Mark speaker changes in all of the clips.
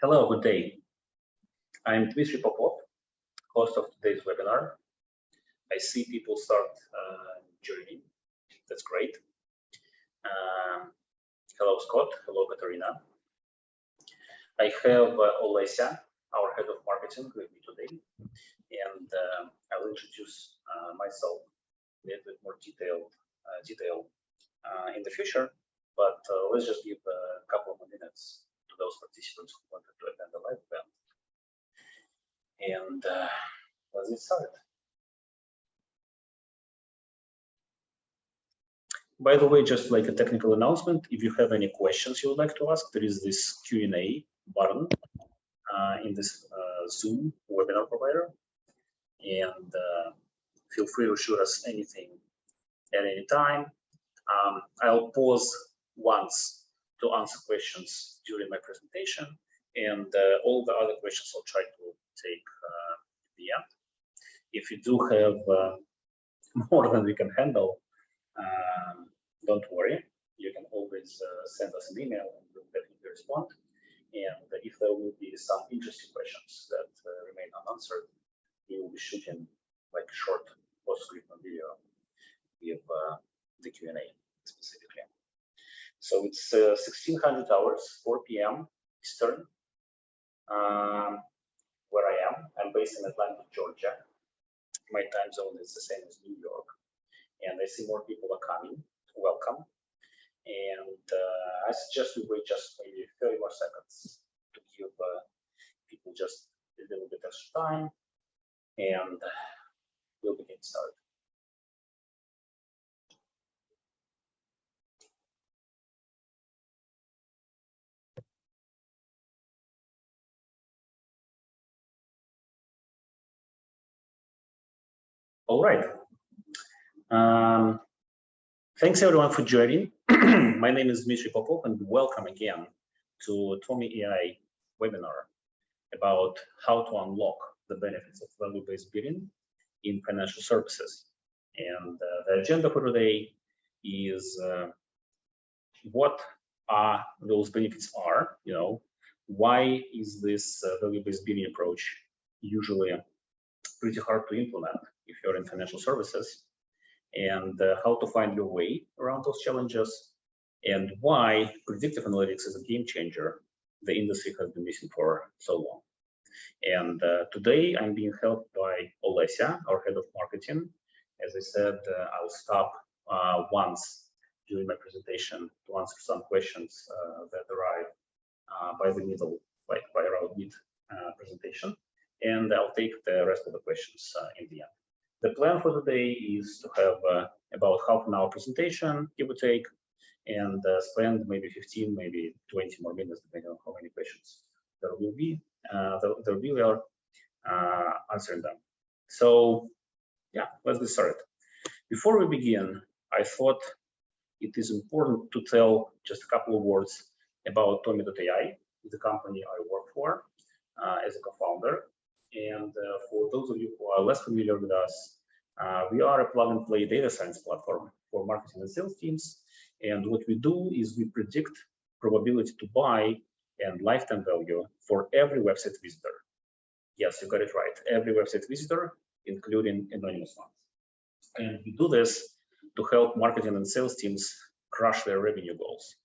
Speaker 1: Hello, good day. I'm Dmitry Popov, host of today's webinar. I see people start joining. That's great. Hello, Scott. Hello, Katarina. I have Olesya, our head of marketing, with me today, and I'll introduce myself a little bit more detail in the future. But let's just give a couple of minutes to those participants who wanted to attend the live event. And let's get started. By the way, just like a technical announcement, if you have any questions you would like to ask, there is this Q&A button in this Zoom webinar provider. And feel free to shoot us anything at any time. I'll pause once to answer questions during my presentation, and all the other questions I'll try to take at the end. If you do have more than we can handle, don't worry. You can always send us an email and we'll definitely respond. And if there will be some interesting questions that remain unanswered, we will be shooting like a short post-script video with the Q&A specifically. So it's 1600 hours, 4 p.m. Eastern, where I am. I'm based in Atlanta, Georgia. My time zone is the same as New York. And I see more people are coming. Welcome. And I suggest we wait just maybe 30 more seconds to give people just a little bit extra time, and we'll begin started. All right. Thanks everyone for joining. My name is Dmitry Popov, and welcome again to Tomi AI webinar about how to unlock the benefits of value-based bidding in financial services. And the agenda for today is what are those benefits are, why is this value-based bidding approach usually pretty hard to implement if you're in financial services, and how to find your way around those challenges, and why predictive analytics is a game changer the industry has been missing for so long. And today I'm being helped by Olesya, our head of marketing. As I said, I'll stop once during my presentation to answer some questions that arrive by the middle, like by around mid presentation, and I'll take the rest of the questions in the end. The plan for the day is to have about half an hour presentation, give or take, and spend maybe 15, maybe 20 more minutes, depending on how many questions there will be. We are answering them. So yeah, let's get started. Before we begin, I thought it is important to tell just a couple of words about Tomi.ai, the company I work for as a co-founder. And for those of you who are less familiar with us, we are a plug-and-play data science platform for marketing and sales teams. And what we do is we predict probability to buy and lifetime value for every website visitor. Yes, you got it right. Every website visitor, including anonymous ones. And we do this to help marketing and sales teams crush their revenue goals,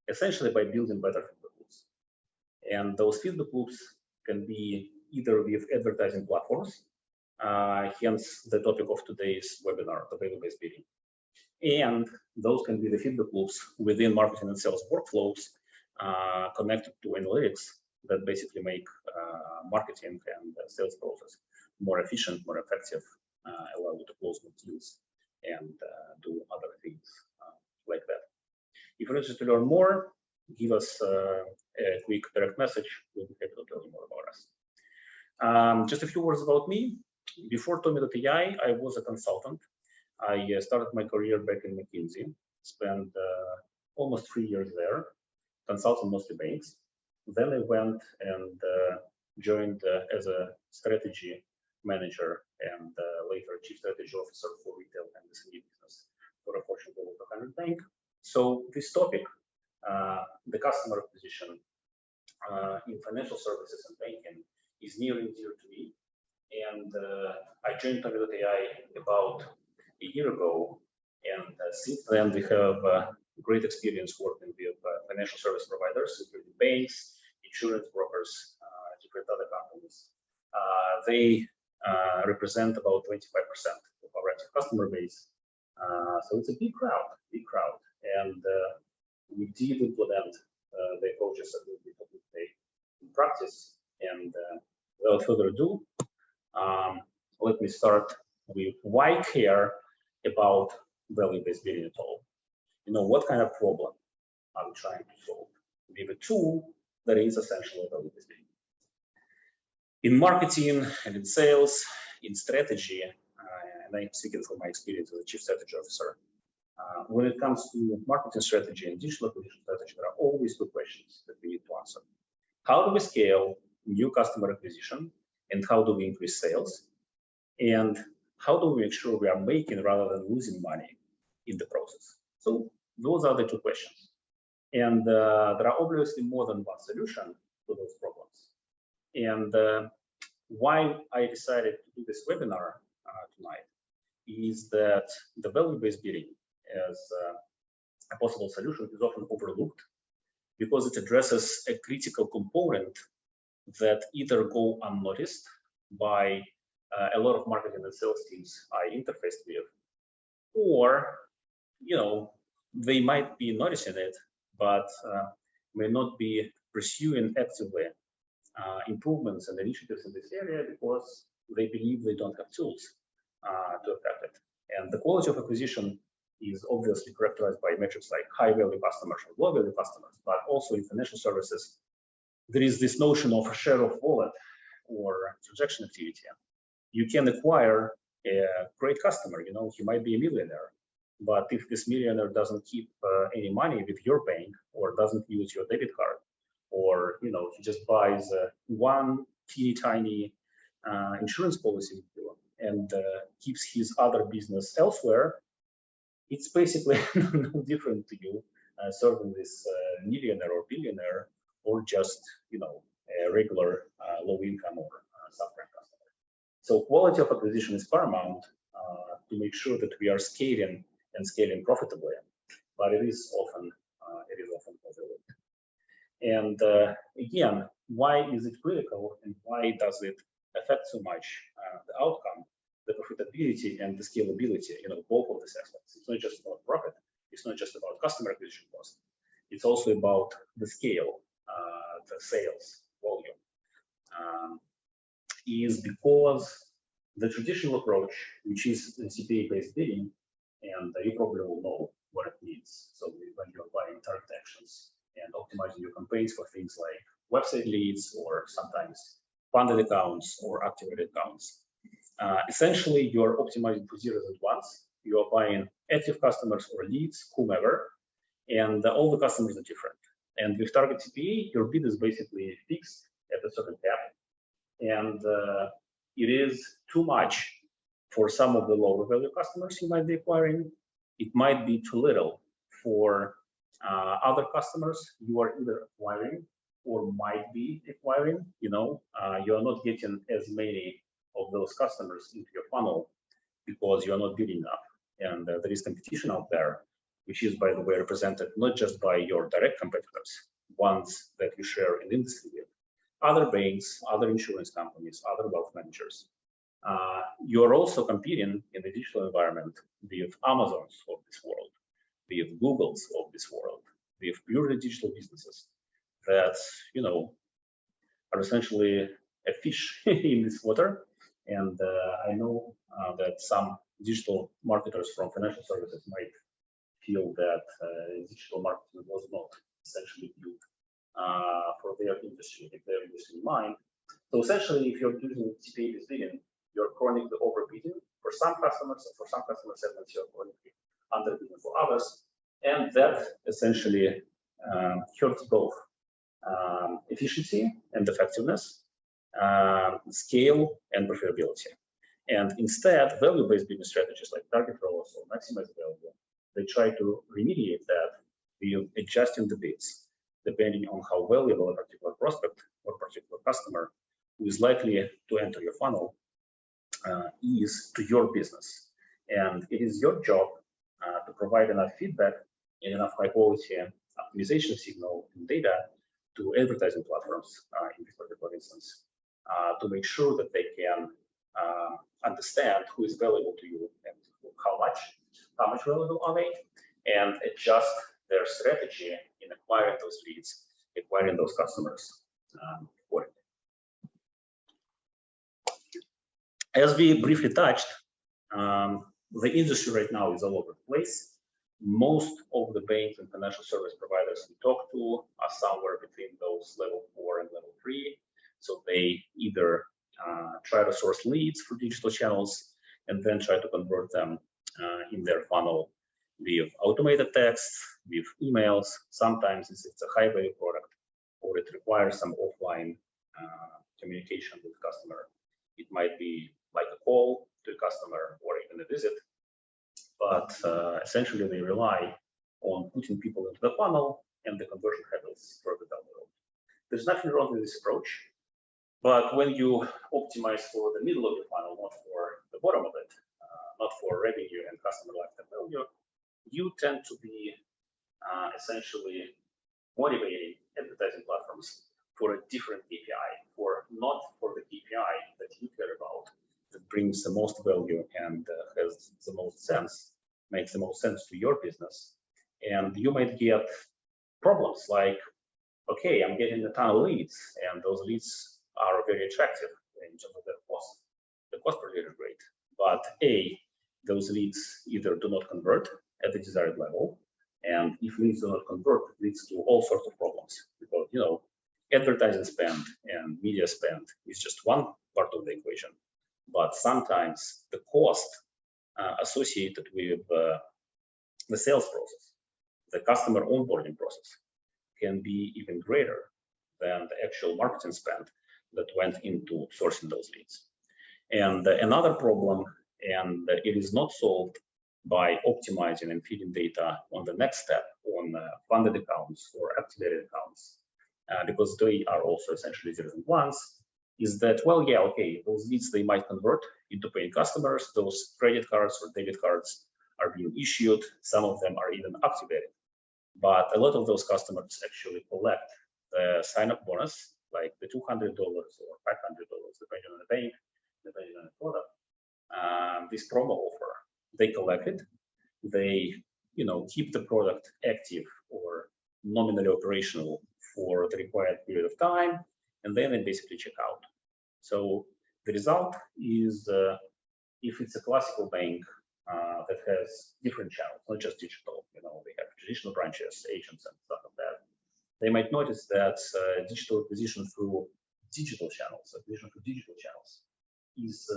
Speaker 1: essentially by building better feedback loops. And those feedback loops can be either with advertising platforms, hence the topic of today's webinar, the value-based bidding. And those can be the feedback loops within marketing and sales workflows connected to analytics that basically make marketing and sales process more efficient, more effective, allow you to close more deals and do other things like that. If you're interested to learn more, give us a quick direct message. We'll be happy to tell you more about us. Just a few words about me. Before Tomi.ai, I was a consultant. I started my career back in McKinsey, spent almost 3 years there, consulting mostly banks. Then I went and joined as a strategy manager and later chief strategy officer for retail and SME business for a Fortune Global 200 bank. So this topic, the customer acquisition, in financial services and banking is near and dear to me. And I joined Tommy.ai about a year ago, and since then we have great experience working with financial service providers, including banks, insurance brokers, different other companies. They represent about 25% of our active customer base. So it's a big crowd, and we did implement the approaches that we take in practice. And without further ado, let me start with why care about value-based billing at all. You know, what kind of problem are we trying to solve with a tool that is essentially value-based billing? In marketing and in sales, in strategy, and I'm speaking from my experience as a chief strategy officer, when it comes to marketing strategy and digital acquisition strategy, there are always two questions that we need to answer. How do we scale new customer acquisition, and how do we increase sales? And how do we make sure we are making rather than losing money in the process? So those are the two questions. And there are obviously more than one solution to those problems. And why I decided to do this webinar tonight is that the value-based billing as a possible solution is often overlooked because it addresses a critical component that either go unnoticed by a lot of marketing and sales teams I interfaced with, or they might be noticing it, but may not be pursuing actively improvements and initiatives in this area because they believe they don't have tools to affect it. And the quality of acquisition is obviously characterized by metrics like high-value customers or low-value customers, but also in financial services, there is this notion of a share of wallet or transaction activity. You can acquire a great customer, he might be a millionaire, but if this millionaire doesn't keep any money with your bank or doesn't use your debit card, or he just buys one teeny tiny insurance policy and keeps his other business elsewhere, it's basically no different to you serving this millionaire or billionaire or just a regular low income or subprime customer. So quality of acquisition is paramount to make sure that we are scaling profitably, but it is often overlooked. And again, why is it critical and why does it affect so much the outcome, the profitability and the scalability, both of these aspects? It's not just about profit, it's not just about customer acquisition cost, it's also about the scale, the sales volume, is because the traditional approach, which is CPA-based billing, and you probably will know what it means. So when you're applying target actions and optimizing your campaigns for things like website leads or sometimes funded accounts or activated accounts, essentially you're optimizing for zeros and ones. You're buying active customers or leads, whomever, and all the customers are different. And with target CPA, your bid is basically fixed at a certain cap, and it is too much for some of the lower value customers you might be acquiring. It might be too little for other customers you are either acquiring or might be acquiring. You are not getting as many of those customers into your funnel because you're not bidding enough. And there is competition out there, which is, by the way, represented not just by your direct competitors, ones that you share in the industry with, other banks, other insurance companies, other wealth managers. You're also competing in the digital environment with Amazons of this world, with Googles of this world, with purely digital businesses that, are essentially a fish in this water. And I know that some digital marketers from financial services might feel that digital marketing was not essentially built for their industry, with their industry in mind. So essentially, if you're using CPA-based billing, you're chronically overbidding for some customers, and for some customer segments, you're chronically underbidding for others, and that essentially hurts both efficiency and effectiveness, scale and profitability. And instead, value-based business strategies like target ROAS or maximize value, they try to remediate that with adjusting the bids, depending on how valuable a particular prospect or particular customer who is likely to enter your funnel is to your business. And it is your job to provide enough feedback and enough high quality optimization signal and data to advertising platforms in this particular instance to make sure that they can understand who is valuable to you and how much valuable are they, and adjust their strategy in acquiring those leads, acquiring those customers accordingly. As we briefly touched, the industry right now is all over the place. Most of the banks and financial service providers we talk to are somewhere between those level 4 and level 3. So they either try to source leads through digital channels and then try to convert them in their funnel with automated text, with emails. Sometimes it's a high value product, or it requires some offline communication with the customer. It might be like a call to a customer or even a visit, but essentially they rely on putting people into the funnel, and the conversion happens further down the road. There's nothing wrong with this approach, but when you optimize for the middle of the funnel, not for the bottom of it, not for revenue and customer lifetime value, you tend to be essentially motivating advertising platforms for a different KPI, not for the KPI that you care about, that brings the most value and has the most sense, makes the most sense to your business. And you might get problems like, okay, I'm getting a ton of leads, and those leads are very attractive in terms of their cost. The cost per lead is great, but those leads either do not convert at the desired level, and if leads do not convert, it leads to all sorts of problems, because advertising spend and media spend is just one part of the equation, but sometimes the cost associated with the sales process, the customer onboarding process, can be even greater than the actual marketing spend that went into sourcing those leads. And another problem, and it is not solved by optimizing and feeding data on the next step on funded accounts or activated accounts, because they are also essentially different ones, is that, well, yeah, okay, those leads, they might convert into paying customers. Those credit cards or debit cards are being issued. Some of them are even activated. But a lot of those customers actually collect the sign-up bonus, like the $200 or $500, depending on the bank, depending on the product. This promo offer, they collect it. They, keep the product active or nominally operational for the required period of time, and then they basically check out. So the result is, if it's a classical bank that has different channels, not just digital, they have traditional branches, agents, and stuff like that, they might notice that digital acquisition through digital channels, is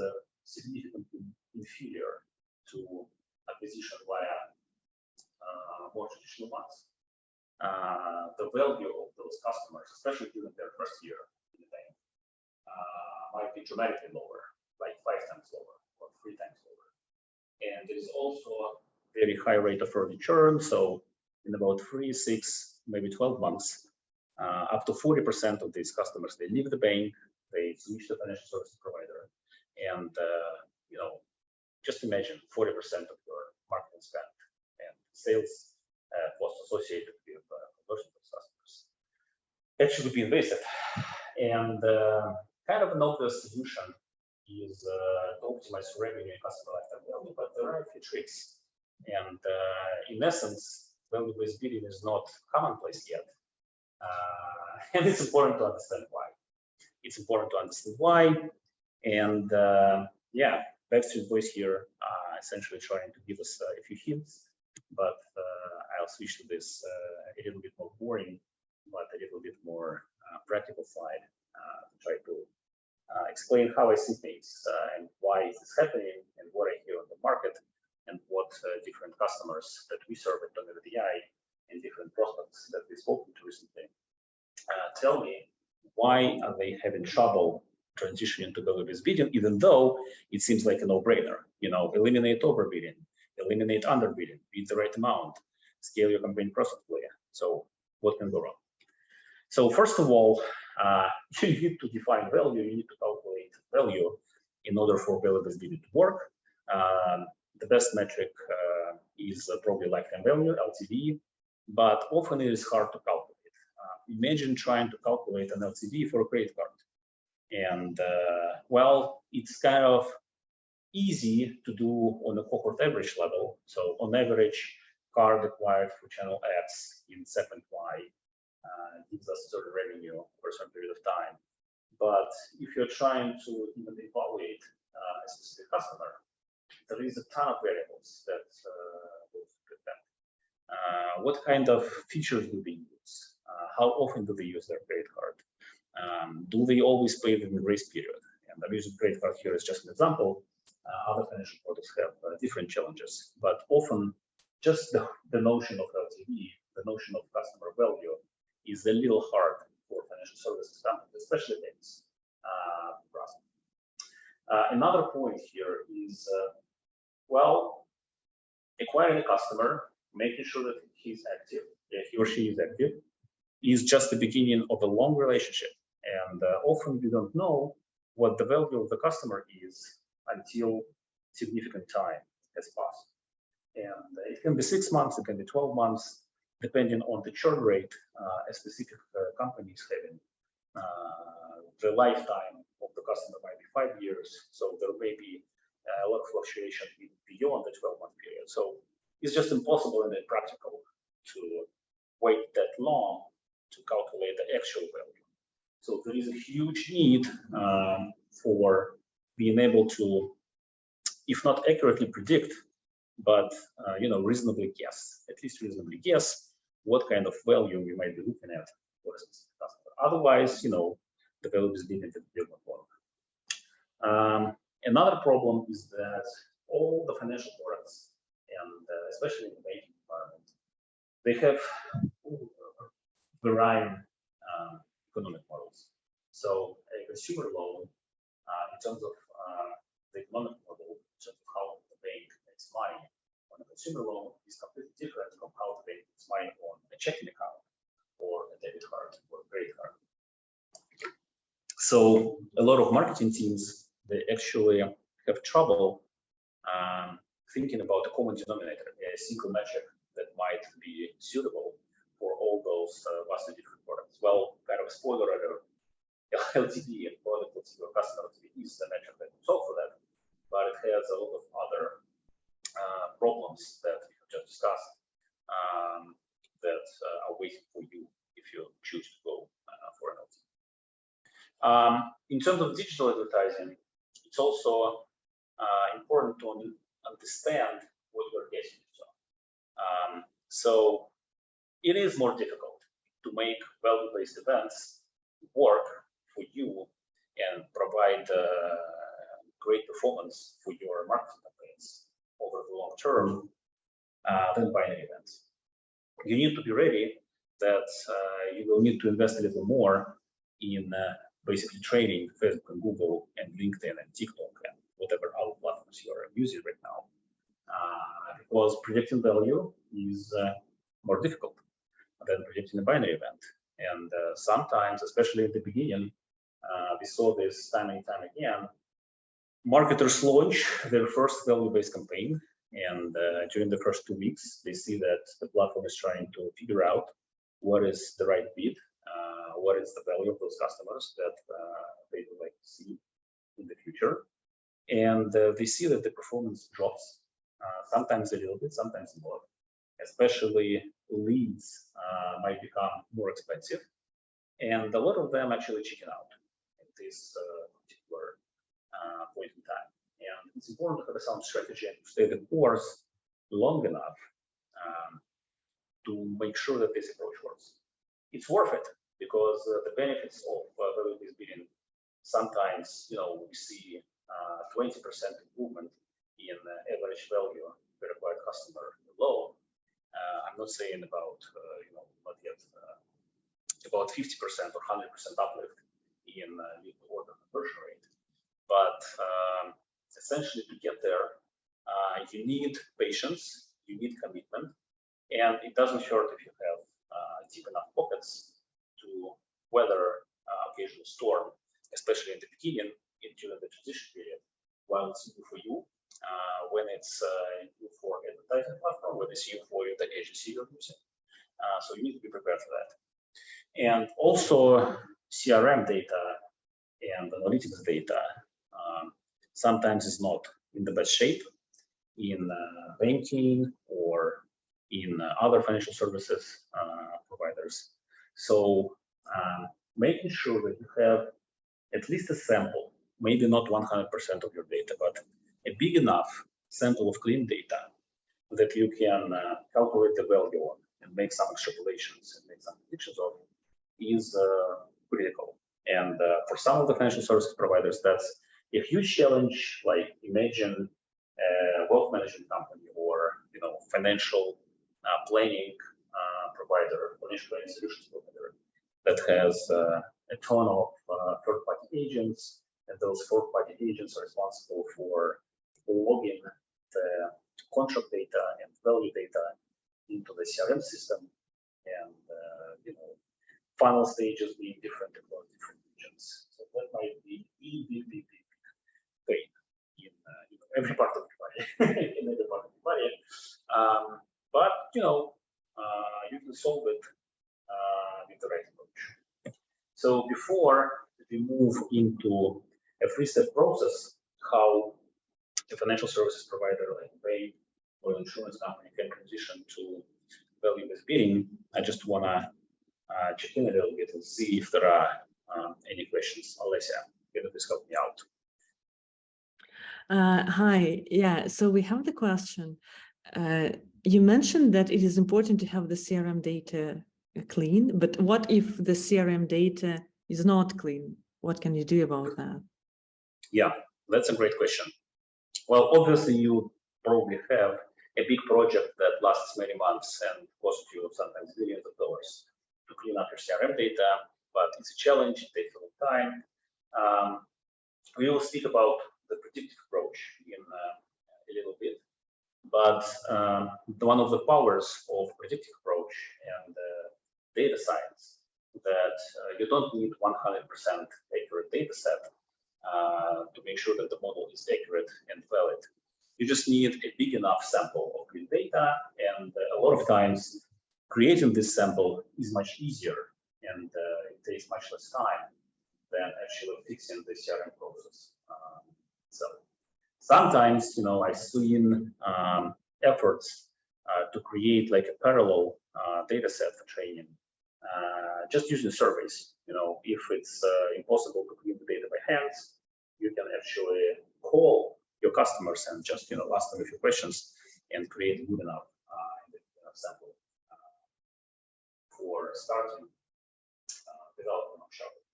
Speaker 1: significantly inferior to acquisition via more traditional ones. The value of those customers, especially during their first year in the bank, might be dramatically lower, like 5 times lower or 3 times lower. And there is also a very high rate of early churn. So in about 3, 6, maybe 12 months, up to 40% of these customers, they leave the bank, they switch to financial services provider, and just imagine 40% of your marketing spend and sales costs associated with conversion of customers actually be invested. And kind of an obvious solution is to optimize revenue and customer lifetime value, but there are a few tricks. And in essence, value-based bidding is not commonplace yet. And it's important to understand why. And yeah, Backstreet Boys here essentially trying to give us a few hints, but I'll switch to this a little bit more boring, but a little bit more practical slide to try to explain how I see things and why is this happening and what I hear on the market and what different customers that we serve at TomiWebAI and different prospects that we've spoken to recently tell me. Why are they having trouble transitioning to value-based bidding, even though it seems like a no-brainer? Eliminate overbidding, eliminate underbidding, bid the right amount, scale your campaign profitably. So what can go wrong? So first of all, you need to define value, you need to calculate value in order for value-based bidding to work. The best metric is probably lifetime value, LTV, but often it is hard to calculate. Imagine trying to calculate an LTV for a credit card. And well, it's kind of easy to do on a cohort average level. So on average, card acquired through channel X in segment Y gives us certain revenue for a certain period of time. But if you're trying to even evaluate a specific customer, there is a ton of variables that go into that. What kind of features do they use? How often do they use their credit card? Do they always pay within the grace period? And I'm using credit card here as just an example. Other financial products have different challenges, but often just the notion of LTV, the notion of customer value, is a little hard for financial services companies, especially banks. Another point here is, well, acquiring a customer, making sure that he's active, that he or she is active, is just the beginning of a long relationship. And often we don't know what the value of the customer is until significant time has passed. And it can be 6 months, it can be 12 months, depending on the churn rate a specific company is having. The lifetime of the customer might be 5 years, so there may be a lot of fluctuation beyond the 12-month period. So it's just impossible and impractical to wait that long to calculate the actual value. So there is a huge need for being able to, if not accurately predict, but reasonably guess, at least reasonably guess what kind of value we might be looking at for a specific customer. Otherwise, the value-based bidding will not work. Another problem is that all the financial products, and especially in the banking environment, they have varying economic models. So a consumer loan, in terms of the economic model, in terms of how the bank makes money on a consumer loan, is completely different from how the bank makes money on a checking account or a debit card or a credit card. So a lot of marketing teams, they actually have trouble thinking about a common denominator, a single metric that might be suitable for all those vastly different products. Well, kind of spoiler alert, LTV and product LTV or customer LTV is the metric that will solve for that, but it has a lot of other problems that we have just discussed that are waiting for you if you choose to go for an LTV. In terms of digital advertising, it's also important to understand what you're getting into. So it is more difficult to make value-based events work for you and provide great performance for your marketing campaigns over the long term than binary events. You need to be ready that you will need to invest a little more in basically trading Facebook and Google and LinkedIn and TikTok and whatever other platforms you are using right now, because predicting value is more difficult than predicting a binary event. And sometimes, especially at the beginning, we saw this time and time again, marketers launch their first value-based campaign, and during the first 2 weeks, they see that the platform is trying to figure out what is the right bid, what is the value of those customers that they would like to see in the future. And they see that the performance drops, sometimes a little bit, sometimes more. Especially leads might become more expensive, and a lot of them actually chicken out at this particular point in time. And it's important to have a sound strategy and to stay the course long enough to make sure that this approach works. It's worth it because the benefits of value-based bidding, sometimes we see 20% improvement in average value per acquired customer alone. I'm not saying about not yet about 50% or 100% uplift in lead to order conversion rate, but essentially to get there, you need patience, you need commitment, and it doesn't hurt if you have deep enough pockets to to weather occasional storm, especially in the beginning, during the transition period, while it's new for you, when it's new for advertising platform, when it's new for the agency you're using. So you need to be prepared for that. And also CRM data and analytics data sometimes is not in the best shape in banking or in other financial services providers. So making sure that you have at least a sample, maybe not 100% of your data, but a big enough sample of clean data that you can calculate the value on and make some extrapolations and make some predictions of is critical. And for some of the financial services providers, that's a huge challenge. Like imagine a wealth management company or financial planning provider, financial planning solutions provider that has a ton of third-party agents, and those third-party agents are responsible for logging the contract data and value data into the CRM system, and final stages being different across different regions. So that might be big pain in every part of the body, in every part of the body. But you can solve it with the right approach. So before we move into a three-step process, how a financial services provider like bank or insurance company can transition to value-based bidding, I just want to check in a little bit and see if there are any questions. Alessia, can you please help me out?
Speaker 2: Hi, yeah, so we have the question. You mentioned that it is important to have the CRM data clean, but what if the CRM data is not clean? What can you do about that?
Speaker 1: Yeah, that's a great question. Well, obviously, you probably have a big project that lasts many months and costs you sometimes millions of dollars to clean up your CRM data, but it's a challenge, it takes a long time. We will speak about the predictive approach in a little bit, but one of the powers of predictive approach and data science that you don't need 100% accurate data set to make sure that the model is accurate and valid. You just need a big enough sample of clean data, and a lot of times creating this sample is much easier and it takes much less time than actually fixing the CRM process. So sometimes, I've seen efforts to create like a parallel data set for training, just using surveys. If it's impossible to clean the data by hands, you can actually call your customers and just ask them a few questions and create a good enough sample for starting development of Shopify.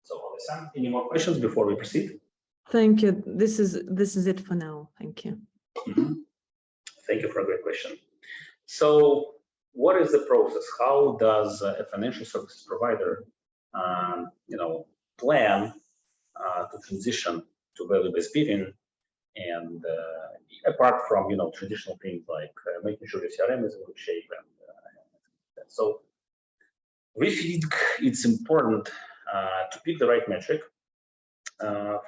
Speaker 1: So, Alessia, any more questions before we proceed?
Speaker 2: Thank you. This is it for now. Thank you.
Speaker 1: Mm-hmm. Thank you for a great question. So, what is the process? How does a financial services provider, plan to transition to value-based bidding? And apart from traditional things like making sure your CRM is in good shape, and so we think it's important to pick the right metric,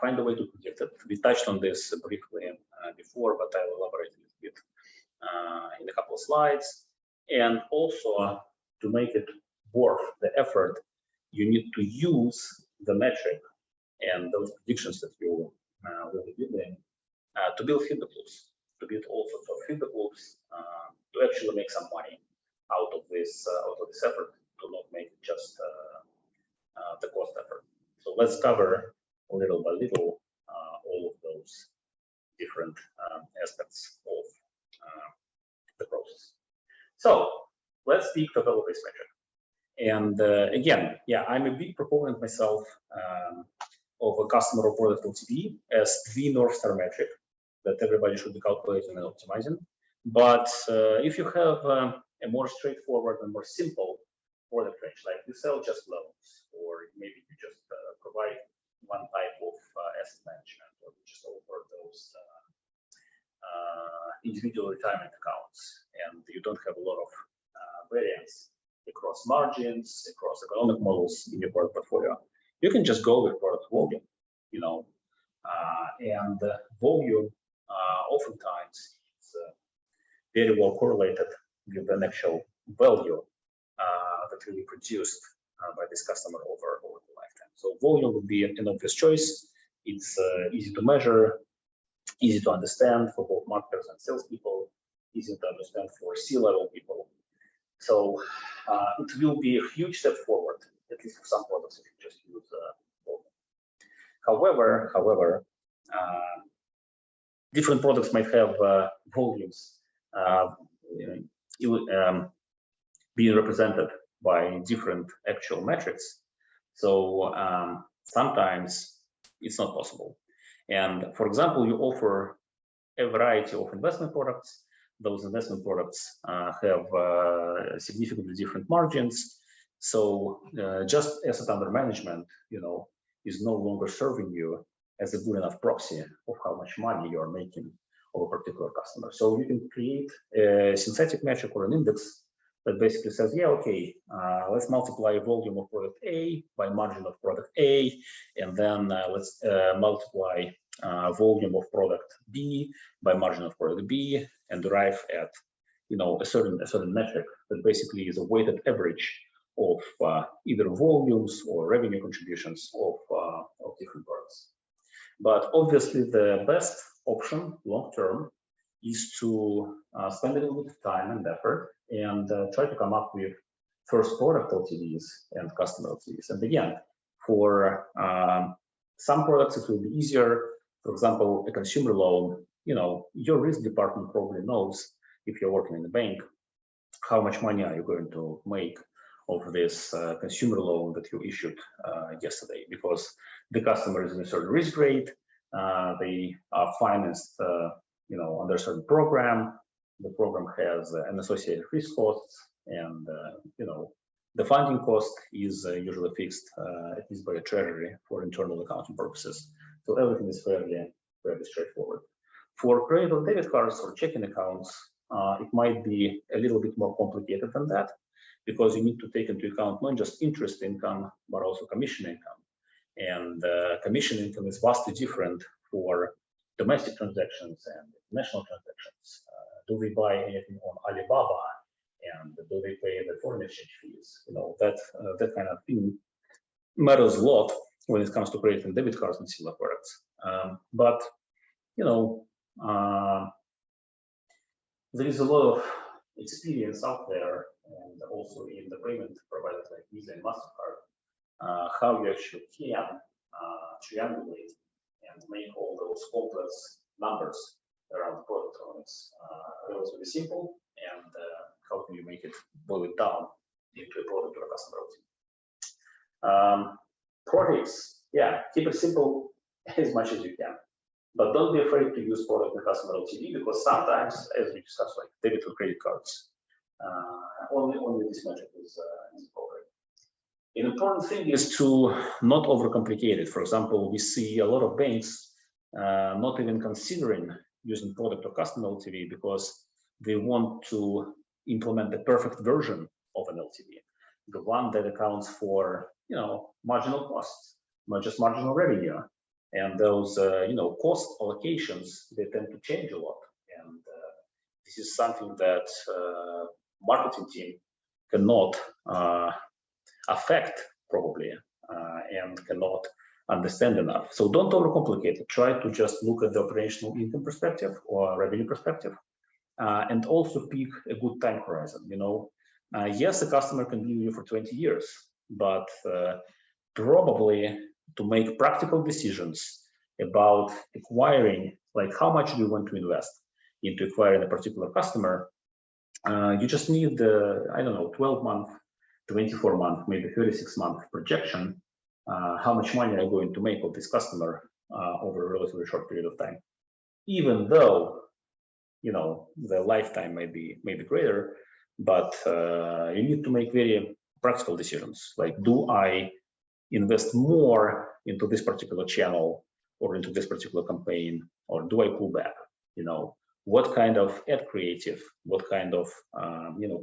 Speaker 1: find a way to predict it. We touched on this briefly before, but I'll elaborate a little bit in a couple of slides. And also, to make it worth the effort, you need to use the metric and those predictions that you will be doing to build feedback loops, to build all sorts of feedback loops, to actually make some money out of this effort, to not make just the cost effort. So let's cover little by little all of those different aspects of the process. So let's speak the value-based metric. And again, yeah, I'm a big proponent myself of a customer or product LTV as the North Star metric that everybody should be calculating and optimizing. But if you have a more straightforward and more simple product range, like you sell just loans, or maybe you just provide one type of asset management, or you just offer those individual retirement accounts, and you don't have a lot of variance across margins, across economic models in your product portfolio, you can just go with product volume, and volume oftentimes is very well correlated with the actual value that will be produced by this customer over the lifetime. So volume would be an obvious choice. It's easy to measure, easy to understand for both marketers and salespeople, easy to understand for C-level people. So it will be a huge step forward, at least for some products, if you just use volume. However, different products might have volumes being represented by different actual metrics. So sometimes it's not possible. And for example, you offer a variety of investment products. Those investment products have significantly different margins. So just asset under management, is no longer serving you as a good enough proxy of how much money you are making of a particular customer. So you can create a synthetic metric or an index that basically says, yeah, okay, let's multiply volume of product A by margin of product A, and then let's multiply volume of product B by margin of product B, and derive at a certain metric that basically is a weighted average of either volumes or revenue contributions of different products. But obviously, the best option long term is to spend a little bit of time and effort and try to come up with first product LTVs and customer LTVs. And again, for some products, it will be easier. For example, a consumer loan, your risk department probably knows, if you're working in the bank, how much money are you going to make of this consumer loan that you issued yesterday, because the customer is in a certain risk grade, they are financed under a certain program. The program has an associated risk costs, and the funding cost is usually fixed, at least by a treasury, for internal accounting purposes. So everything is fairly straightforward. For credit or debit cards or checking accounts, it might be a little bit more complicated than that, because you need to take into account not just interest income, but also commission income. And commission income is vastly different for domestic transactions and international transactions. Do we buy anything on Alibaba, and do they pay the foreign exchange fees? That kind of thing matters a lot when it comes to credit and debit cards and similar products. But there is a lot of experience out there, and also in the payment providers like Visa and MasterCard, how you actually can triangulate and make all those complex numbers around the product elements relatively simple, and how can you make it, boil it down into a product or a customer. Products, yeah, keep it simple as much as you can, but don't be afraid to use product and customer LTV, because sometimes, as we discussed, like debit or credit cards, only this metric is appropriate. An important thing is to not overcomplicate it. For example, we see a lot of banks not even considering using product or customer LTV because they want to implement the perfect version of an LTV, the one that accounts for marginal costs, not just marginal revenue. And those cost allocations, they tend to change a lot. And this is something that marketing team cannot affect probably and cannot understand enough. So don't overcomplicate it. Try to just look at the operational income perspective or revenue perspective, and also pick a good time horizon. Yes, the customer can be with you for 20 years, but probably to make practical decisions about acquiring, like how much do you want to invest into acquiring a particular customer, you just need the, 12-month, 24-month, maybe 36-month projection. How much money are you going to make of this customer over a relatively short period of time? Even though, the lifetime may be greater, but you need to make very practical decisions. Like, do I invest more into this particular channel or into this particular campaign, or do I pull back? What kind of ad creative, what kind of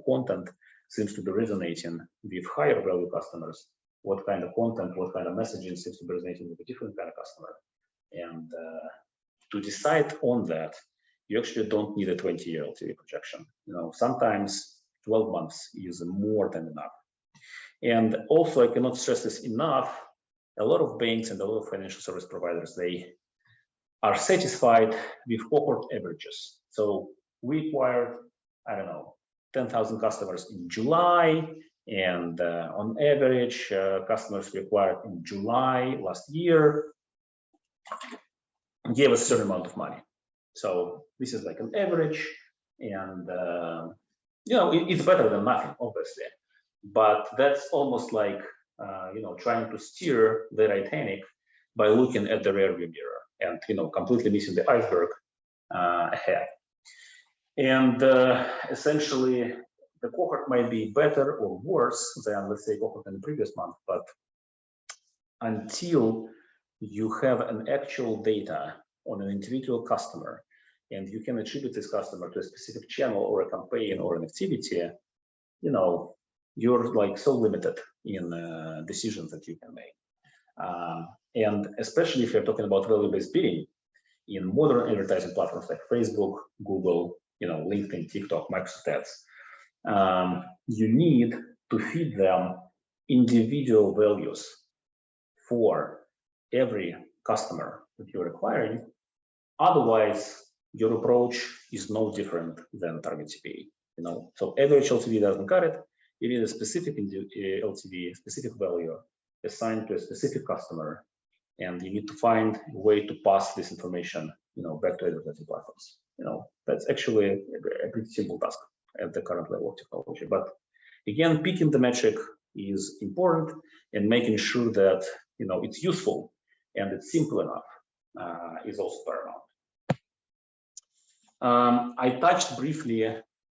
Speaker 1: content seems to be resonating with higher value customers, what kind of content, what kind of messaging seems to be resonating with a different kind of customer. And to decide on that, you actually don't need a 20-year LTV projection. Sometimes 12 months is more than enough. And also, I cannot stress this enough, a lot of banks and a lot of financial service providers, they are satisfied with cohort averages. So we acquired, I don't know, 10,000 customers in July, and on average, customers we acquired in July last year gave us a certain amount of money. So this is like an average, and it's better than nothing, obviously. But that's almost like trying to steer the Titanic by looking at the rearview mirror and completely missing the iceberg ahead. And essentially, the cohort might be better or worse than, let's say, cohort in the previous month, but until you have an actual data on an individual customer, and you can attribute this customer to a specific channel or a campaign or an activity, you're like so limited in decisions that you can make. And especially if you're talking about value-based bidding in modern advertising platforms like Facebook, Google, LinkedIn, TikTok, Microsoft Ads, you need to feed them individual values for every customer that you're acquiring. Otherwise, your approach is no different than target CPA. So average LTV doesn't cut it. You need a specific LTV, specific value assigned to a specific customer, and you need to find a way to pass this information, back to advertising platforms. That's actually a pretty simple task at the current level of technology. But again, picking the metric is important, and making sure that it's useful and it's simple enough is also paramount. I touched briefly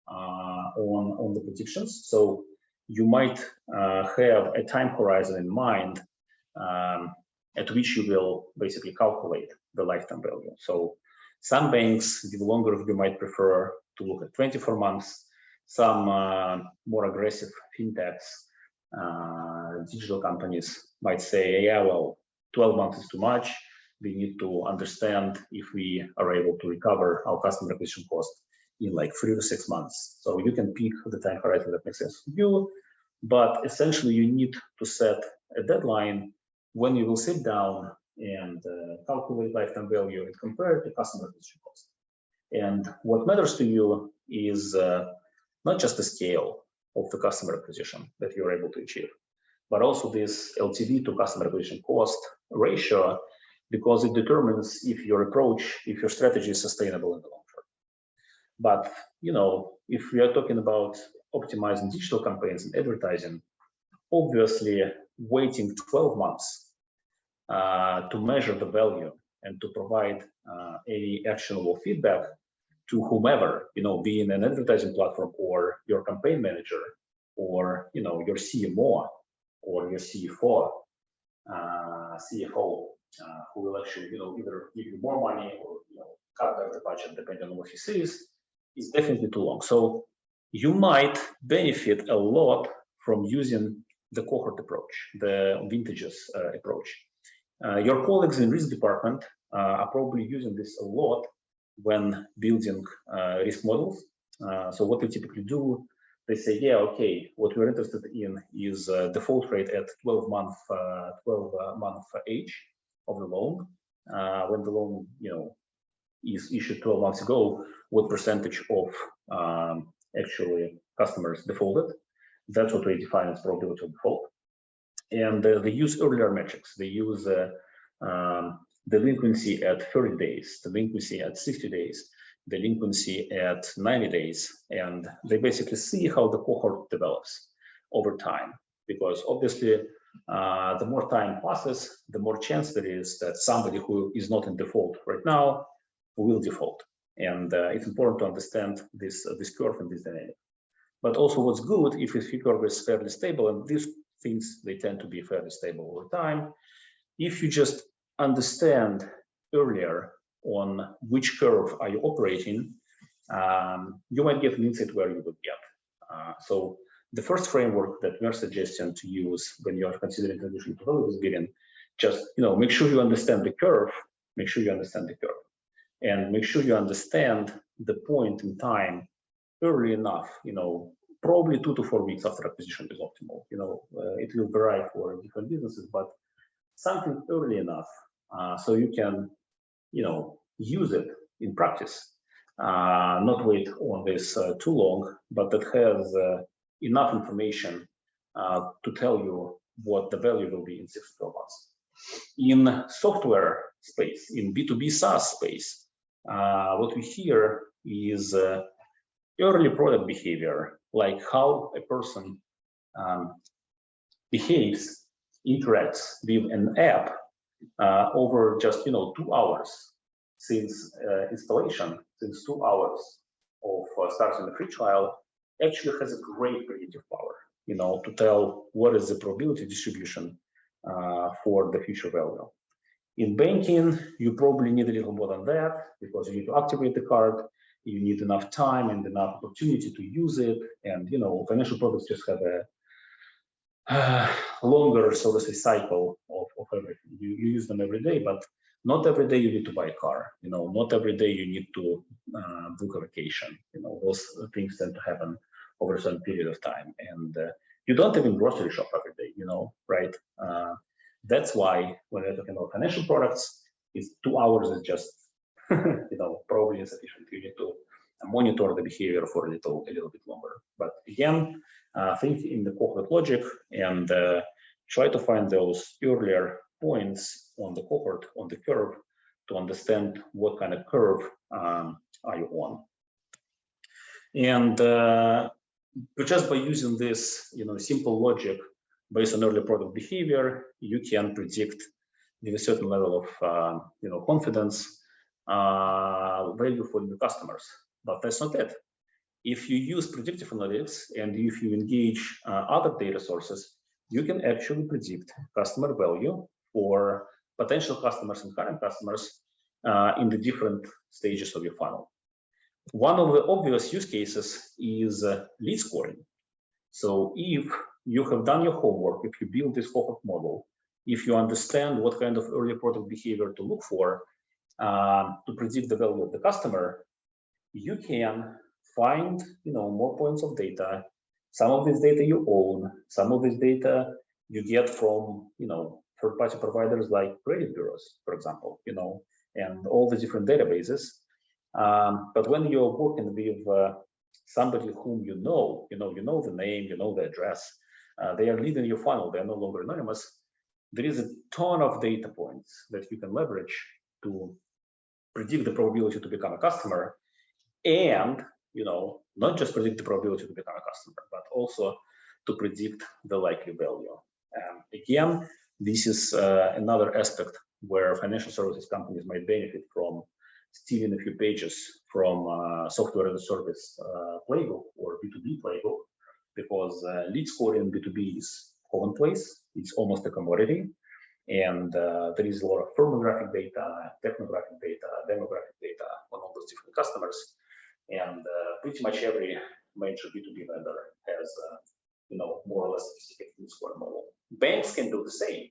Speaker 1: on the predictions. So you might have a time horizon in mind at which you will basically calculate the lifetime value. So some banks with longer view might prefer to look at 24 months. Some more aggressive fintechs, digital companies might say, yeah, well, 12 months is too much. We need to understand if we are able to recover our customer acquisition cost in like 3 to 6 months. So you can pick the time horizon that makes sense for you, but essentially you need to set a deadline when you will sit down and calculate lifetime value and compare it to customer acquisition cost. And what matters to you is not just the scale of the customer acquisition that you're able to achieve, but also this LTV to customer acquisition cost ratio, because it determines if your approach, if your strategy is sustainable in the long term. But if we are talking about optimizing digital campaigns and advertising, obviously waiting 12 months to measure the value and to provide any actionable feedback to whomever, being an advertising platform or your campaign manager or your CMO or your CFO, who will actually either give you more money or cut back the budget depending on what he sees, is definitely too long. So you might benefit a lot from using the cohort approach, the vintages approach. Your colleagues in risk department are probably using this a lot when building risk models. So what they typically do, they say, yeah, okay, what we're interested in is default rate at 12-month age of the loan. When the loan, is issued 12 months ago, what percentage of actually customers defaulted? That's what we define as probability of default. And they use earlier metrics. They use delinquency at 30 days, delinquency at 60 days, delinquency at 90 days, and they basically see how the cohort develops over time. Because obviously, the more time passes, the more chance there is that somebody who is not in default right now will default. And it's important to understand this curve and this dynamic. But also what's good, if the curve is fairly stable, and these things, they tend to be fairly stable over time, if you just understand earlier on which curve are you operating, you might get an insight where you would get. So the first framework that we are suggesting to use when you are considering transition to value-based bidding, just make sure you understand the curve, and make sure you understand the point in time early enough, probably 2 to 4 weeks after acquisition is optimal. It will vary for different businesses, but something early enough so you can, use it in practice. Not wait on this too long, but that has enough information to tell you what the value will be in 6 to 12 months. In software space, in B2B SaaS space, what we hear is early product behavior, like how a person behaves, interacts with an app over just 2 hours since installation, since 2 hours of starting the free trial, actually has a great predictive power, to tell what is the probability distribution for the future value. In banking, you probably need a little more than that because you need to activate the card, you need enough time and enough opportunity to use it, and financial products just have a longer, so to say, cycle of everything. You use them every day, but not every day you need to buy a car. Not every day you need to book a vacation. Those things tend to happen over a certain period of time, and you don't even grocery shop every day. Right? That's why when we're talking about financial products, it's 2 hours is just probably insufficient. You need to monitor the behavior for a little bit longer. But again, think in the cohort logic and try to find those earlier points on the cohort, on the curve, to understand what kind of curve are you on. And just by using this, simple logic based on early product behavior, you can predict with a certain level of confidence value for new customers. But that's not it. If you use predictive analytics and if you engage other data sources, you can actually predict customer value for potential customers and current customers in the different stages of your funnel. One of the obvious use cases is lead scoring. So if you have done your homework, if you build this cohort model, if you understand what kind of early product behavior to look for to predict the value of the customer, you can find more points of data. Some of this data you own, some of this data you get from third-party providers like credit bureaus, for example, and all the different databases. But when you're working with somebody whom you know the name, you know the address, they are leading your funnel, they're no longer anonymous, there is a ton of data points that you can leverage to predict the probability to become a customer, and not just predict the probability to become a customer, but also to predict the likely value. Again, this is another aspect where financial services companies might benefit from stealing a few pages from software as a service playbook or B2B playbook, because lead scoring B2B is commonplace. It's almost a commodity. And there is a lot of firmographic data, technographic data, demographic data on all those different customers. And pretty much every major B2B vendor has, more or less sophisticated lead scoring model. Banks can do the same.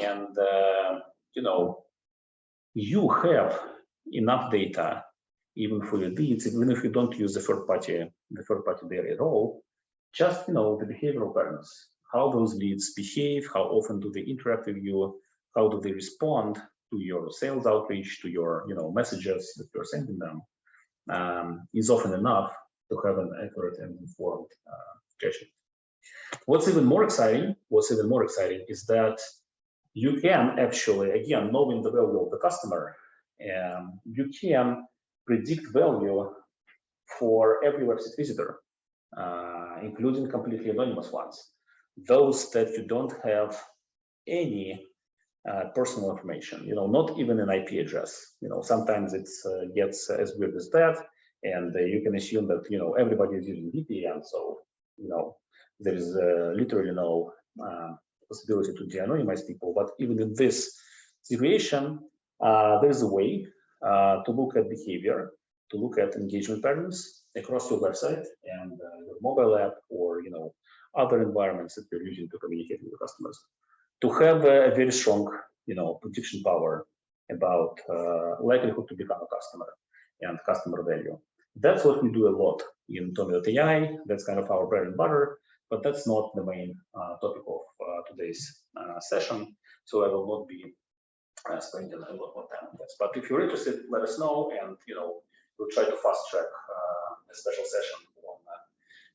Speaker 1: And, you have enough data even for your leads, even if you don't use the third party data at all, just, the behavioral patterns, how those leads behave, how often do they interact with you, how do they respond to your sales outreach, to your, messages that you're sending them, is often enough to have an accurate and informed judgment. What's even more exciting is that you can actually, again, knowing the value of the customer, you can predict value for every website visitor, including completely anonymous ones, those that you don't have any personal information, not even an IP address. Sometimes it gets as weird as that, and you can assume that everybody is using VPN, so there is literally no possibility to de-anonymize people. But even in this situation, there's a way to look at behavior, to look at engagement patterns, across your website and your mobile app, or other environments that you're using to communicate with your customers, to have a very strong prediction power about likelihood to become a customer and customer value. That's what we do a lot in Tomi.ai. That's kind of our bread and butter, but that's not the main topic of today's session. So I will not be spending a lot more time on this. But if you're interested, let us know, and we'll try to fast track a special session on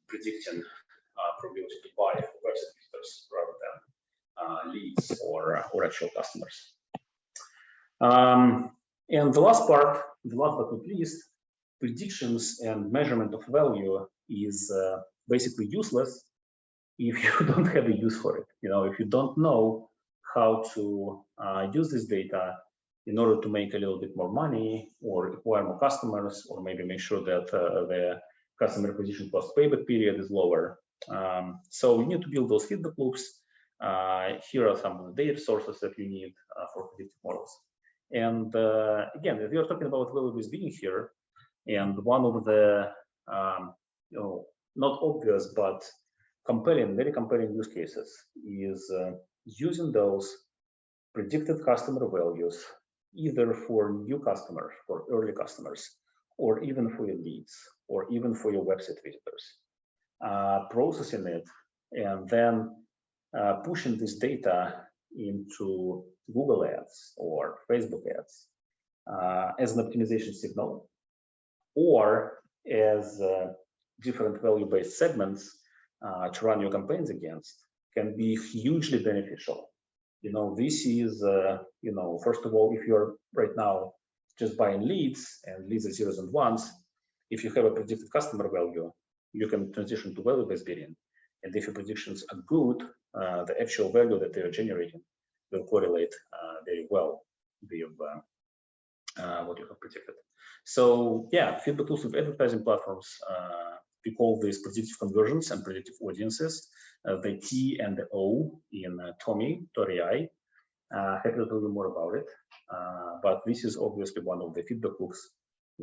Speaker 1: predicting probability to buy for website visitors rather than leads or actual customers. And the last part, the last but not least, predictions and measurement of value is basically useless if you don't have a use for it. If you don't know how to use this data in order to make a little bit more money, or acquire more customers, or maybe make sure that the customer acquisition cost payback period is lower. So you need to build those feedback loops. Here are some of the data sources that you need for predictive models. And again, if you're talking about value-based bidding here, and one of the not obvious but compelling, very compelling use cases is using those predicted customer values either for new customers, for early customers, or even for your leads, or even for your website visitors, processing it, and then pushing this data into Google Ads or Facebook Ads as an optimization signal, or as different value-based segments to run your campaigns against, can be hugely beneficial. This is, first of all, if you're right now just buying leads, and leads are zeros and ones, if you have a predicted customer value, you can transition to value-based bidding. And if your predictions are good, the actual value that they are generating will correlate very well with what you have predicted. So yeah, feedback tools with advertising platforms, we call these predictive conversions and predictive audiences, the T and the O in Tomi.ai. Happy to tell you more about it. But this is obviously one of the feedback loops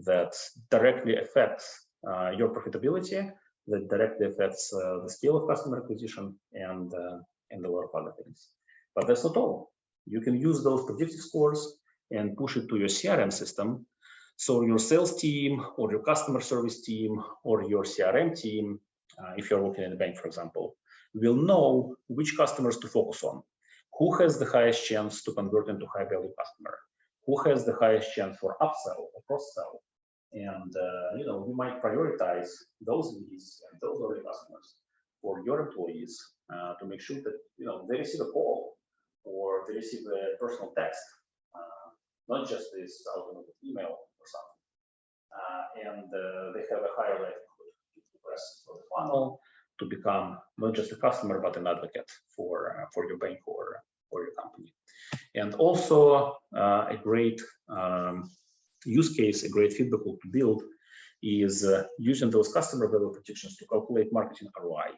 Speaker 1: that directly affects your profitability, that directly affects the scale of customer acquisition, and a lot of other things. But that's not all. You can use those predictive scores and push it to your CRM system. So your sales team, or your customer service team, or your CRM team, if you're working in a bank, for example, will know which customers to focus on, who has the highest chance to convert into high-value customer, who has the highest chance for upsell or cross-sell, and we might prioritize those leads and those early customers for your employees to make sure that they receive a call, or they receive a personal text, not just this automated email or something, and they have a higher likelihood to press for the funnel to become not just a customer but an advocate for your bank or your company. And also a great use case, a great feedback loop to build is using those customer value predictions to calculate marketing ROI,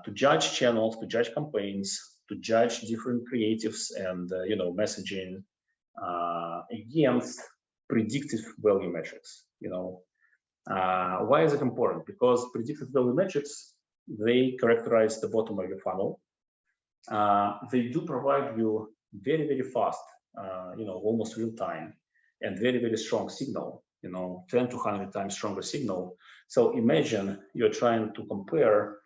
Speaker 1: to judge channels, to judge campaigns, to judge different creatives and messaging against predictive value metrics. Why is it important? Because predictive value metrics, they characterize the bottom of your funnel. They do provide you very, very fast, almost real time, and very, very strong signal, 10 to 100 times stronger signal. So imagine you're trying to compare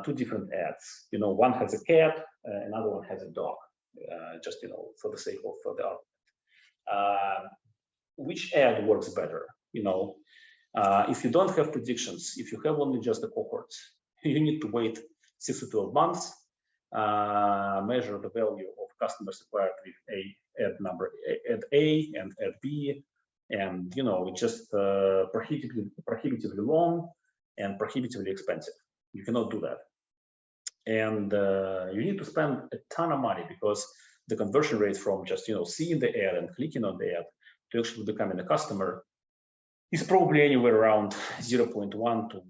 Speaker 1: two different ads. One has a cat, another one has a dog, just, for the sake of the argument. Which ad works better? If you don't have predictions, if you have only just the cohorts, you need to wait 6 to 12 months, measure the value of customers acquired with ad A and ad B, and it's just prohibitively long and prohibitively expensive. You cannot do that, and you need to spend a ton of money, because the conversion rate from just seeing the ad and clicking on the ad to actually becoming a customer is probably anywhere around 0.1 to 0.01%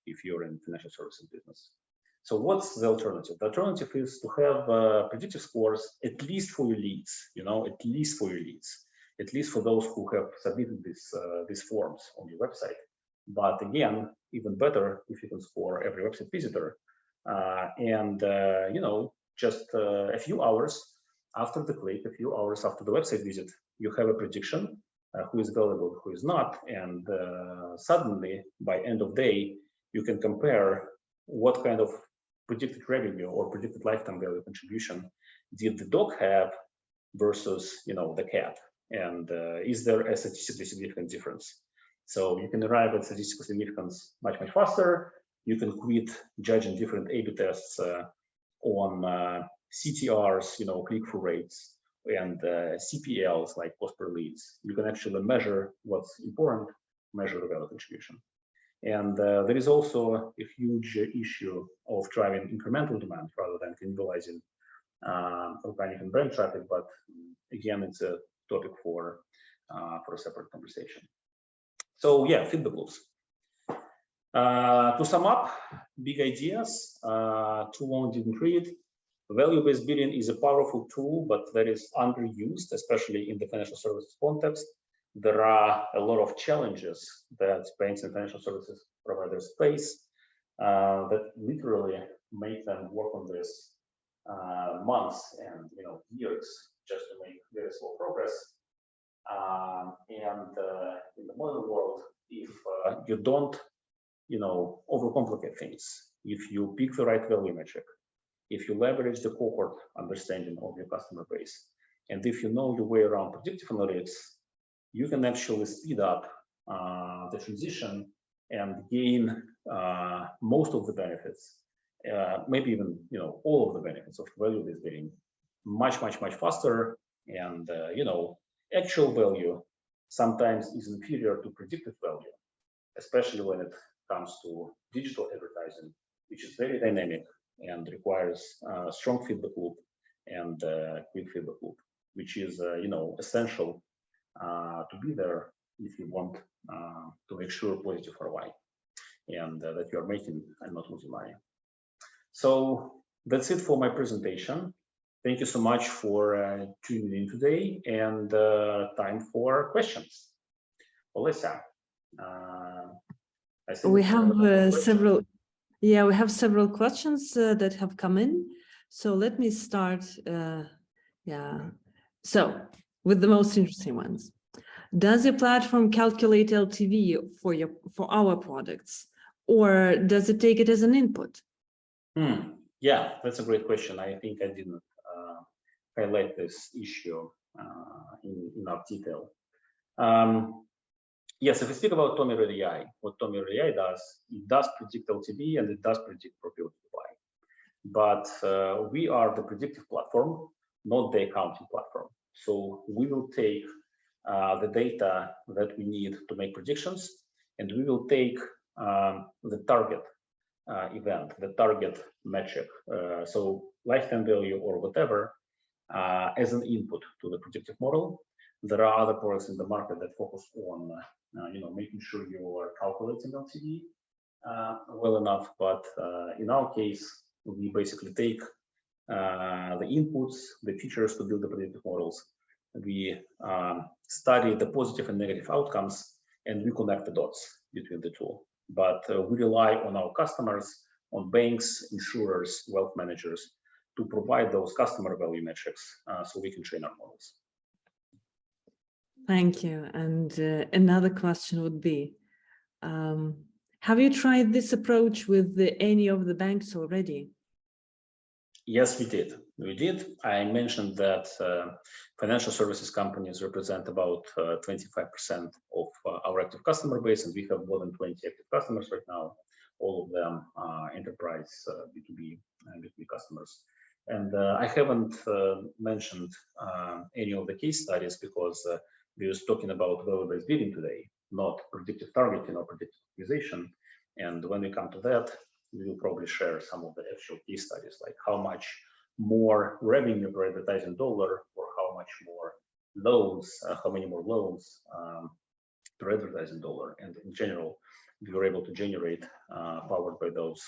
Speaker 1: if you're in financial services business. So what's the alternative? The alternative is to have predictive scores, at least for your leads, at least for your leads. at least for those who have submitted these forms on your website. But again, even better if you can score every website visitor. Just a few hours after the click, a few hours after the website visit, you have a prediction who is valuable, who is not, and suddenly by end of day, you can compare what kind of predicted revenue or predicted lifetime value contribution did the dog have versus the cat, and is there a statistically significant difference? So you can arrive at statistical significance much faster. You can quit judging different A/B tests on CTRs, click-through rates, and CPLs like cost per leads. You can actually measure what's important, measure the value contribution. And there is also a huge issue of driving incremental demand rather than cannibalizing organic and brand traffic. But again, it's a topic for a separate conversation. So yeah, feedback loops. To sum up, big ideas, too long didn't read. Value-based bidding is a powerful tool, but that is underused, especially in the financial services context. There are a lot of challenges that banks and financial services providers face that literally make them work on this months and years just to make very slow progress. In the modern world, if you don't overcomplicate things, if you pick the right value metric, if you leverage the cohort understanding of your customer base, and if you know your way around predictive analytics, you can actually speed up the transition and gain most of the benefits, maybe even all of the benefits of value-based bidding much faster. And actual value sometimes is inferior to predicted value, especially when it comes to digital advertising, which is very dynamic and requires a strong feedback loop and quick feedback loop, which is essential to be there if you want to make sure positive ROI and that you are making and not losing money. So that's it for my presentation. Thank you so much for tuning in today, and time for questions. Alyssa, I think
Speaker 2: we have several. Yeah, we have several questions that have come in. So let me start. So with the most interesting ones. Does your platform calculate LTV for our products, or does it take it as an input?
Speaker 1: Yeah, that's a great question. I think I didn't highlight this issue in enough detail. Yes, if we speak about Tomy AI, what Tomy AI does, it does predict LTV and it does predict probability to buy. But we are the predictive platform, not the accounting platform. So we will take the data that we need to make predictions, and we will take the target event, the target metric, so lifetime value or whatever, as an input to the predictive model. There are other products in the market that focus on making sure you are calculating LTV well enough, but in our case, we basically take the inputs, the features to build the predictive models. We study the positive and negative outcomes, and we connect the dots between the two. But we rely on our customers, on banks, insurers, wealth managers, to provide those customer value metrics so we can train our models.
Speaker 2: Thank you. And another question would be, have you tried this approach with any of the banks already?
Speaker 1: Yes, we did. We did. I mentioned that financial services companies represent about 25% of our active customer base, and we have more than 20 active customers right now. All of them are enterprise B2B and B2B customers. And I haven't mentioned any of the case studies because we were talking about value-based bidding today, not predictive targeting or predictive optimization. And when we come to that, we will probably share some of the actual case studies, like how much more revenue per advertising dollar, or how much more loans, how many more loans per advertising dollar. And in general, we were able to generate powered by those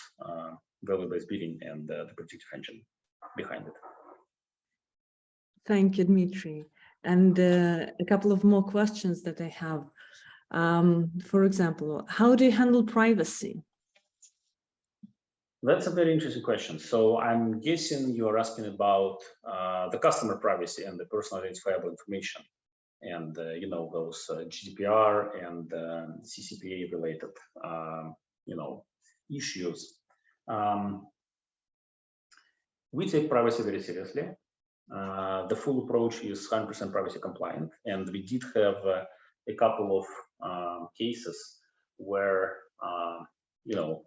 Speaker 1: value-based bidding and the predictive engine behind it.
Speaker 2: Thank you, Dmitry. And a couple of more questions that I have. For example, how do you handle privacy?
Speaker 1: That's a very interesting question. So I'm guessing you're asking about the customer privacy and the personal identifiable information, and you know, those GDPR and CCPA related you know, issues. We take privacy very seriously. The full approach is 100% privacy compliant, and we did have a couple of cases where you know,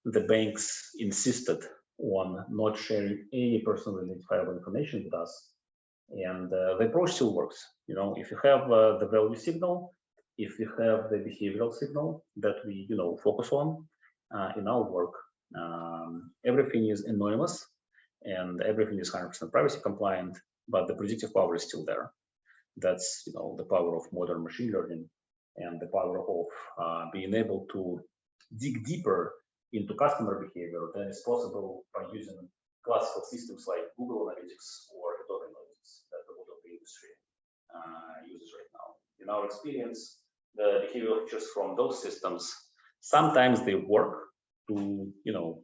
Speaker 1: the banks insisted on not sharing any personal identifiable information with us, and the approach still works. You know, if you have the value signal, if you have the behavioral signal that we, you know, focus on in our work, everything is anonymous and everything is 100% privacy compliant, but the predictive power is still there. That's, you know, the power of modern machine learning and the power of being able to dig deeper into customer behavior than is possible by using classical systems like Google Analytics or Adobe Analytics that the whole of the industry uses right now. In our experience, the behavioral features from those systems, sometimes they work to, you know,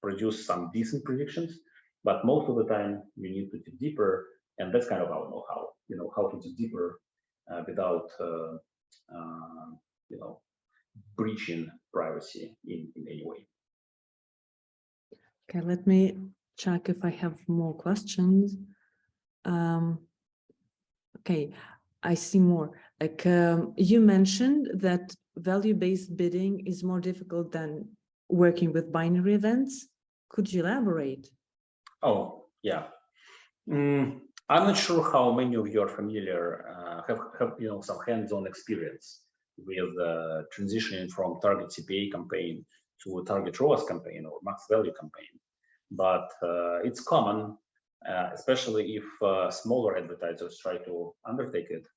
Speaker 1: produce some decent predictions, but most of the time you need to dig deeper, and that's kind of our know-how, you know, how to dig deeper without, you know, breaching privacy in any way.
Speaker 2: Okay, let me check if I have more questions. Okay, I see more. Like you mentioned that value-based bidding is more difficult than working with binary events. Could you elaborate?
Speaker 1: Oh, yeah. I'm not sure how many of you are familiar, have you know, some hands-on experience with transitioning from target CPA campaign to a target ROAS campaign or max value campaign. But it's common, especially if smaller advertisers try to undertake it.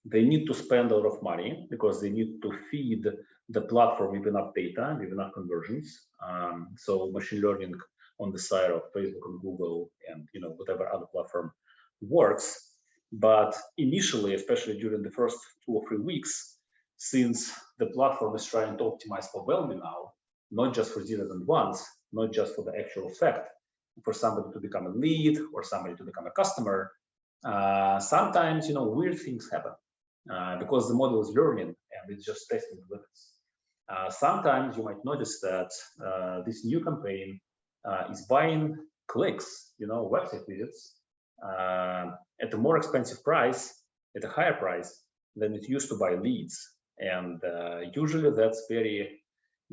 Speaker 1: They need to spend a lot of money because they need to feed the platform with enough data, with enough conversions. So machine learning on the side of Facebook and Google and, you know, whatever other platform works. But initially, especially during the first 2 or 3 weeks, since the platform is trying to optimize for value now, not just for zeros and ones, not just for the actual fact, for somebody to become a lead or somebody to become a customer, sometimes, you know, weird things happen because the model is learning and it's just testing the limits. Sometimes you might notice that this new campaign is buying clicks, you know, website visits at a more expensive price, at a higher price than it used to buy leads. And usually that's very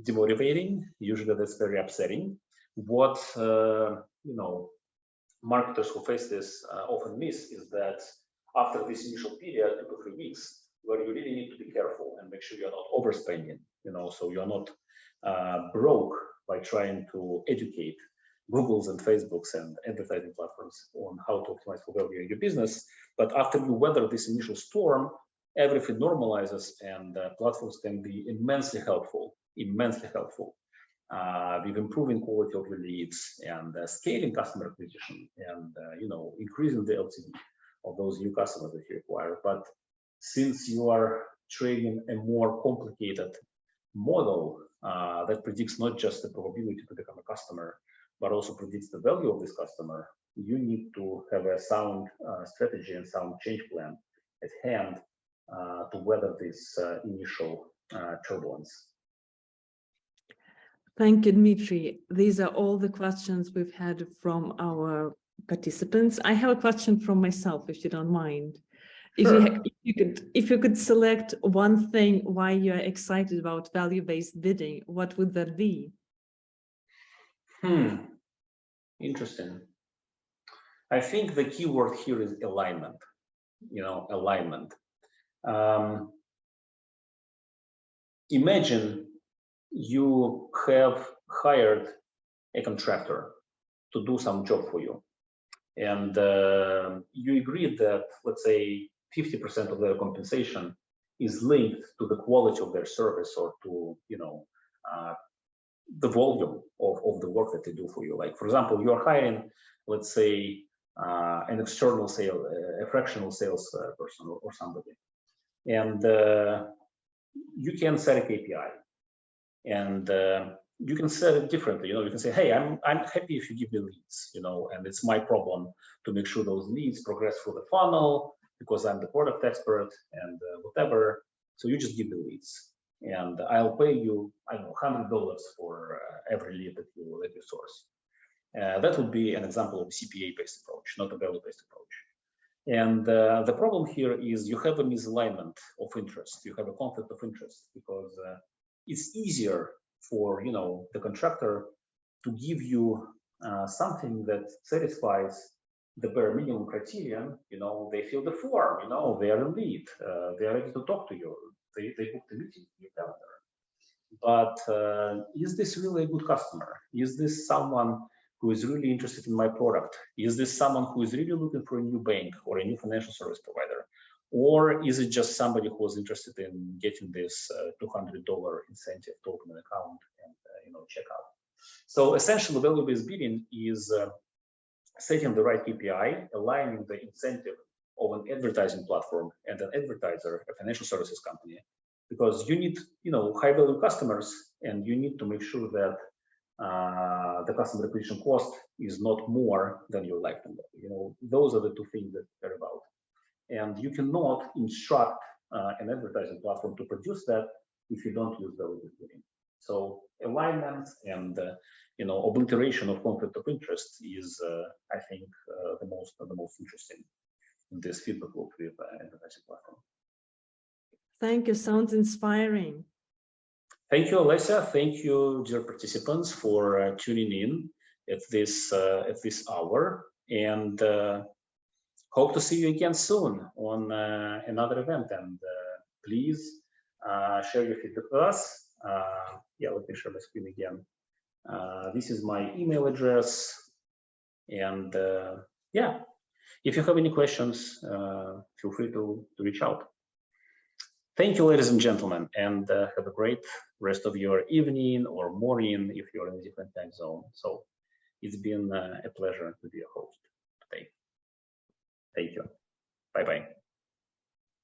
Speaker 1: demotivating. Usually that's very upsetting. What, you know, marketers who face this often miss is that after this initial period, 2 to 3 weeks, where you really need to be careful and make sure you're not overspending, you know, so you're not broke by trying to educate Googles and Facebooks and advertising platforms on how to optimize for value in your business. But after you weather this initial storm, everything normalizes and platforms can be immensely helpful with improving quality of your leads and scaling customer acquisition and you know, increasing the LTV of those new customers that you acquire. But since you are training a more complicated model that predicts not just the probability to become a customer, but also predicts the value of this customer, you need to have a sound strategy and sound change plan at hand to weather this initial turbulence.
Speaker 2: Thank you, Dmitry. These are all the questions we've had from our participants. I have a question from myself, if you don't mind.
Speaker 1: Sure.
Speaker 2: If you could select one thing why you're excited about value-based bidding, what would that be?
Speaker 1: Interesting. I think the key word here is alignment. You know, alignment. Imagine you have hired a contractor to do some job for you, and you agreed that, let's say, 50% of their compensation is linked to the quality of their service or to, you know, the volume of the work that they do for you. Like, for example, you're hiring, let's say, an external sale, a fractional sales person or somebody. And you can set a KPI, and you can set it differently. You know, you can say, hey, I'm happy if you give me leads, you know, and it's my problem to make sure those leads progress through the funnel because I'm the product expert and whatever. So you just give the leads, and I'll pay you, I don't know, $100 for every lead that you source. That would be an example of a CPA-based approach, not a value-based approach. And the problem here is you have a misalignment of interest. You have a conflict of interest because it's easier for, you know, the contractor to give you something that satisfies the bare minimum criterion. You know, they fill the form, you know, they are in lead, they are ready to talk to you, they book the meeting in your calendar. But is this really a good customer? Is this someone who is really interested in my product? Is this someone who is really looking for a new bank or a new financial service provider? Or is it just somebody who was interested in getting this $200 incentive to open an account and you know, check out? So essentially, value-based bidding is setting the right KPI, aligning the incentive of an advertising platform and an advertiser, a financial services company, because you need, you know, high-value customers, and you need to make sure that the customer acquisition cost is not more than your lifetime value. You know, those are the two things that they're about. And you cannot instruct an advertising platform to produce that if you don't use value-based bidding. So alignment and you know, obliteration of conflict of interest is, I think, the most interesting in this feedback loop with advertising platform.
Speaker 2: Thank you. Sounds inspiring.
Speaker 1: Thank you, Alessia. Thank you, dear participants, for tuning in at this hour, and hope to see you again soon on another event. And please share your feedback with us. Yeah, let me share my screen again. This is my email address, and yeah, if you have any questions, feel free to reach out. Thank you, ladies and gentlemen, and have a great rest of your evening or morning if you're in a different time zone. So it's been a pleasure to be your host today. Thank you. Bye-bye.